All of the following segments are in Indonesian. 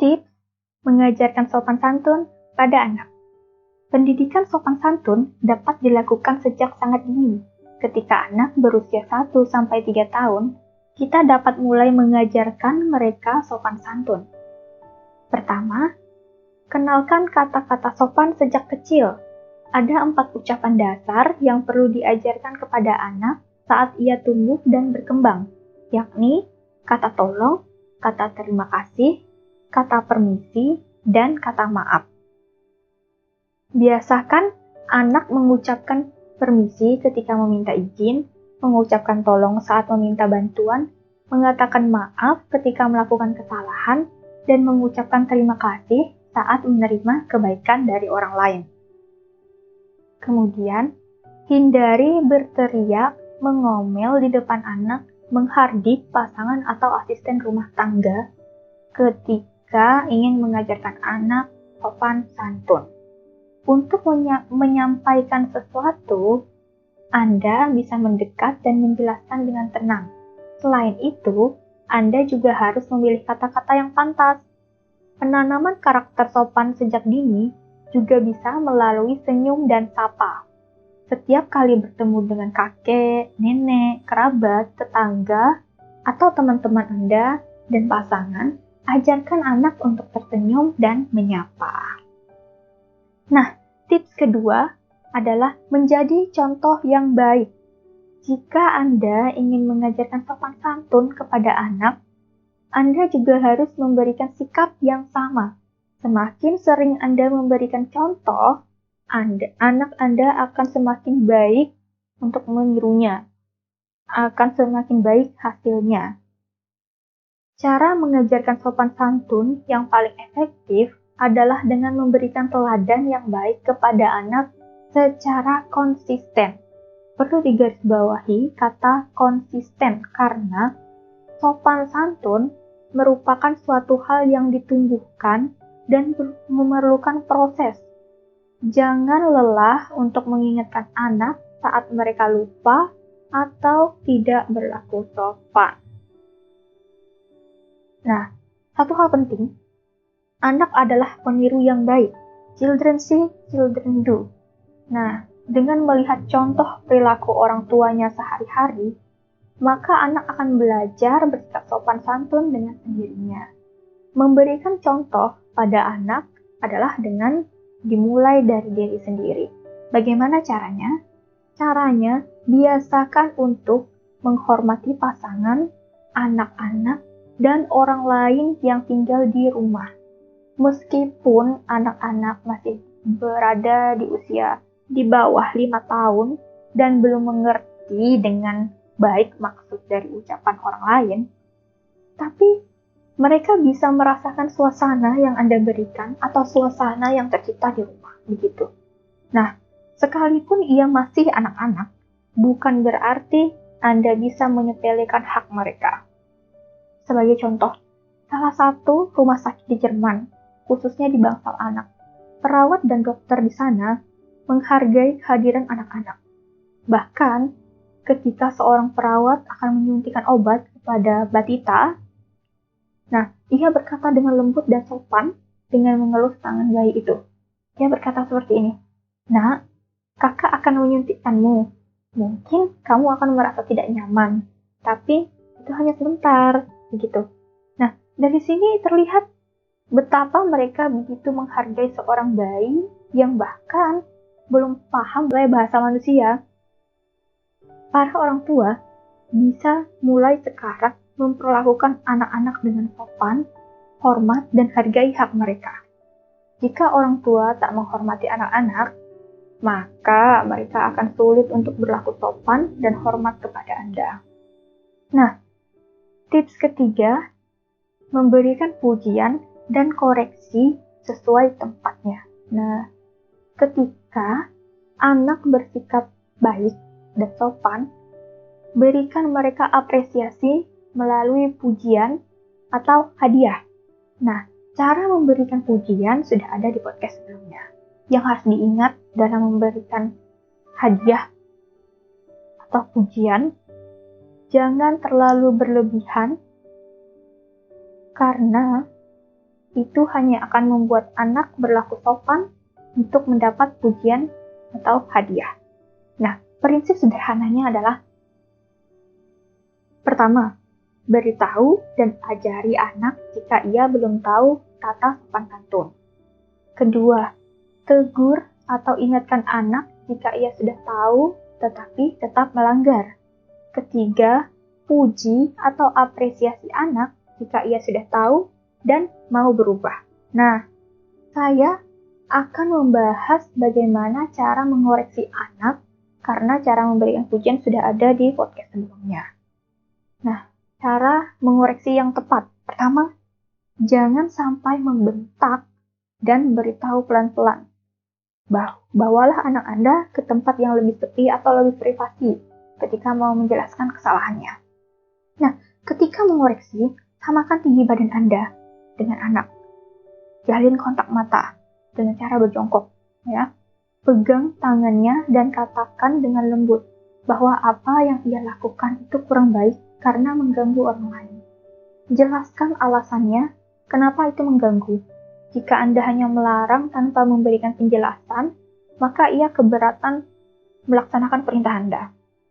Tips mengajarkan sopan santun pada anak. Pendidikan sopan santun dapat dilakukan sejak sangat dini. Ketika anak berusia 1-3 tahun, kita dapat mulai mengajarkan mereka sopan santun. Pertama, kenalkan kata-kata sopan sejak kecil. Ada 4 ucapan dasar yang perlu diajarkan kepada anak saat ia tumbuh dan berkembang, yakni kata tolong, kata terima kasih, kata permisi, dan kata maaf. Biasakan anak mengucapkan permisi ketika meminta izin, mengucapkan tolong saat meminta bantuan, mengatakan maaf ketika melakukan kesalahan, dan mengucapkan terima kasih saat menerima kebaikan dari orang lain. Kemudian, hindari berteriak, mengomel di depan anak, menghardik pasangan atau asisten rumah tangga ketika ingin mengajarkan anak sopan santun. Untuk menyampaikan sesuatu, Anda bisa mendekat dan menjelaskan dengan tenang. Selain itu, Anda juga harus memilih kata-kata yang pantas. Penanaman karakter sopan sejak dini juga bisa melalui senyum dan sapa. Setiap kali bertemu dengan kakek, nenek, kerabat, tetangga, atau teman-teman Anda dan pasangan, ajarkan anak untuk tersenyum dan menyapa. Nah, tips kedua adalah menjadi contoh yang baik. Jika Anda ingin mengajarkan sopan santun kepada anak, Anda juga harus memberikan sikap yang sama. Semakin sering Anda memberikan contoh, anak Anda akan semakin baik untuk menirunya, akan semakin baik hasilnya. Cara mengajarkan sopan santun yang paling efektif adalah dengan memberikan teladan yang baik kepada anak secara konsisten. Perlu digarisbawahi kata konsisten karena sopan santun merupakan suatu hal yang ditumbuhkan dan memerlukan proses. Jangan lelah untuk mengingatkan anak saat mereka lupa atau tidak berlaku sopan. Nah, satu hal penting, anak adalah peniru yang baik. Children see, children do. Nah, dengan melihat contoh perilaku orang tuanya sehari-hari, maka anak akan belajar bersikap sopan santun dengan sendirinya. Memberikan contoh pada anak adalah dengan dimulai dari diri sendiri. Bagaimana caranya? Caranya, biasakan untuk menghormati pasangan, anak-anak, dan orang lain yang tinggal di rumah. Meskipun anak-anak masih berada di usia di bawah 5 tahun dan belum mengerti dengan baik maksud dari ucapan orang lain, tapi mereka bisa merasakan suasana yang Anda berikan atau suasana yang tercipta di rumah, begitu. Nah, sekalipun ia masih anak-anak, bukan berarti Anda bisa menyepelekan hak mereka. Sebagai contoh, salah satu rumah sakit di Jerman, khususnya di bangsal anak, perawat dan dokter di sana menghargai kehadiran anak-anak. Bahkan, ketika seorang perawat akan menyuntikkan obat kepada batita, ia berkata dengan lembut dan sopan dengan mengelus tangan bayi itu. Ia berkata seperti ini, "Nak, kakak akan menyuntikkanmu. Mungkin kamu akan merasa tidak nyaman, tapi itu hanya sebentar." Begitu. Nah, dari sini terlihat betapa mereka begitu menghargai seorang bayi yang bahkan belum paham bahasa manusia. Para orang tua bisa mulai sekarang memperlakukan anak-anak dengan sopan, hormat, dan hargai hak mereka. Jika orang tua tak menghormati anak-anak, maka mereka akan sulit untuk berlaku sopan dan hormat kepada Anda. Nah, tips ketiga, memberikan pujian dan koreksi sesuai tempatnya. Nah, ketika anak bersikap baik dan sopan, berikan mereka apresiasi melalui pujian atau hadiah. Nah, cara memberikan pujian sudah ada di podcast sebelumnya. Yang harus diingat dalam memberikan hadiah atau pujian, jangan terlalu berlebihan, karena itu hanya akan membuat anak berlaku sopan untuk mendapat pujian atau hadiah. Nah, prinsip sederhananya adalah pertama, beritahu dan ajari anak jika ia belum tahu tata sopan santun. Kedua, tegur atau ingatkan anak jika ia sudah tahu tetapi tetap melanggar. Ketiga, puji atau apresiasi anak jika ia sudah tahu dan mau berubah. Nah, saya akan membahas bagaimana cara mengoreksi anak karena cara memberikan pujian sudah ada di podcast sebelumnya. Nah, cara mengoreksi yang tepat. Pertama, jangan sampai membentak dan beritahu pelan-pelan. Bawalah anak Anda ke tempat yang lebih sepi atau lebih privasi ketika mau menjelaskan kesalahannya. Nah, ketika mengoreksi, samakan tinggi badan Anda dengan anak. Jalin kontak mata dengan cara berjongkok, ya. Pegang tangannya dan katakan dengan lembut bahwa apa yang ia lakukan itu kurang baik karena mengganggu orang lain. Jelaskan alasannya kenapa itu mengganggu. Jika Anda hanya melarang tanpa memberikan penjelasan, maka ia keberatan melaksanakan perintah Anda.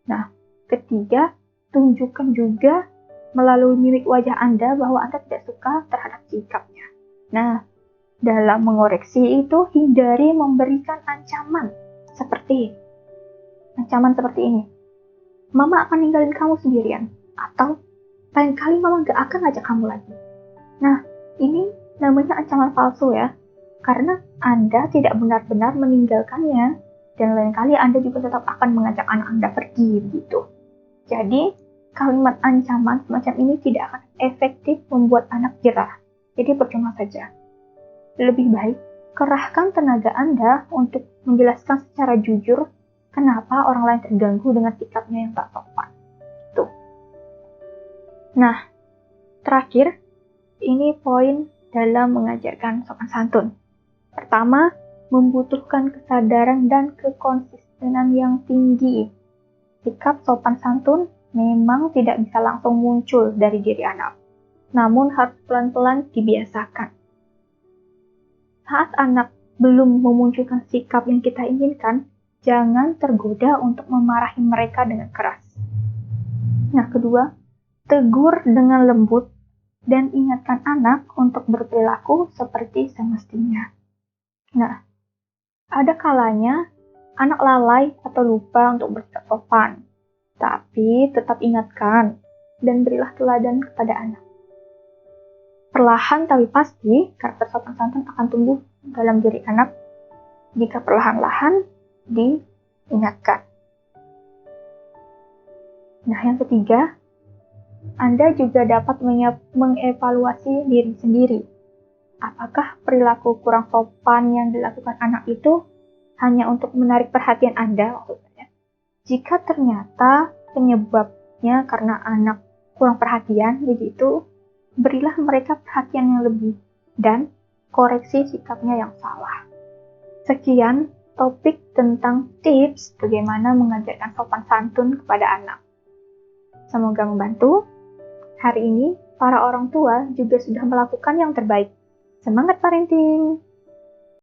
Nah, ketiga, tunjukkan juga melalui mimik wajah Anda bahwa Anda tidak suka terhadap sikapnya. Nah, dalam mengoreksi itu hindari memberikan ancaman seperti ini. Mama akan ninggalin kamu sendirian. Atau, lain kali Mama gak akan ngajak kamu lagi. Nah, ini namanya ancaman palsu ya. Karena Anda tidak benar-benar meninggalkannya. Dan lain kali Anda juga tetap akan mengajak anak Anda pergi begitu. Jadi, kalimat ancaman semacam ini tidak akan efektif membuat anak jerah. Jadi percuma saja. Lebih baik, kerahkan tenaga Anda untuk menjelaskan secara jujur kenapa orang lain terganggu dengan sikapnya yang tak sopan. Tuh. Nah, terakhir, ini poin dalam mengajarkan sopan santun. Pertama, membutuhkan kesadaran dan kekonsistenan yang tinggi. Sikap sopan santun memang tidak bisa langsung muncul dari diri anak, namun harus pelan-pelan dibiasakan. Saat anak belum memunculkan sikap yang kita inginkan, jangan tergoda untuk memarahi mereka dengan keras. Nah, kedua, tegur dengan lembut dan ingatkan anak untuk berperilaku seperti semestinya. Nah, ada kalanya anak lalai atau lupa untuk bersikap sopan, tapi tetap ingatkan dan berilah teladan kepada anak. Perlahan tapi pasti, karakter sopan santun akan tumbuh dalam diri anak jika perlahan-lahan diingatkan. Nah, yang ketiga, Anda juga dapat mengevaluasi diri sendiri. Apakah perilaku kurang sopan yang dilakukan anak itu hanya untuk menarik perhatian Anda maksudnya? Jika ternyata penyebabnya karena anak kurang perhatian begitu, berilah mereka perhatian yang lebih dan koreksi sikapnya yang salah. Sekian topik tentang tips bagaimana mengajarkan sopan santun kepada anak. Semoga membantu. Hari ini, para orang tua juga sudah melakukan yang terbaik. Semangat parenting!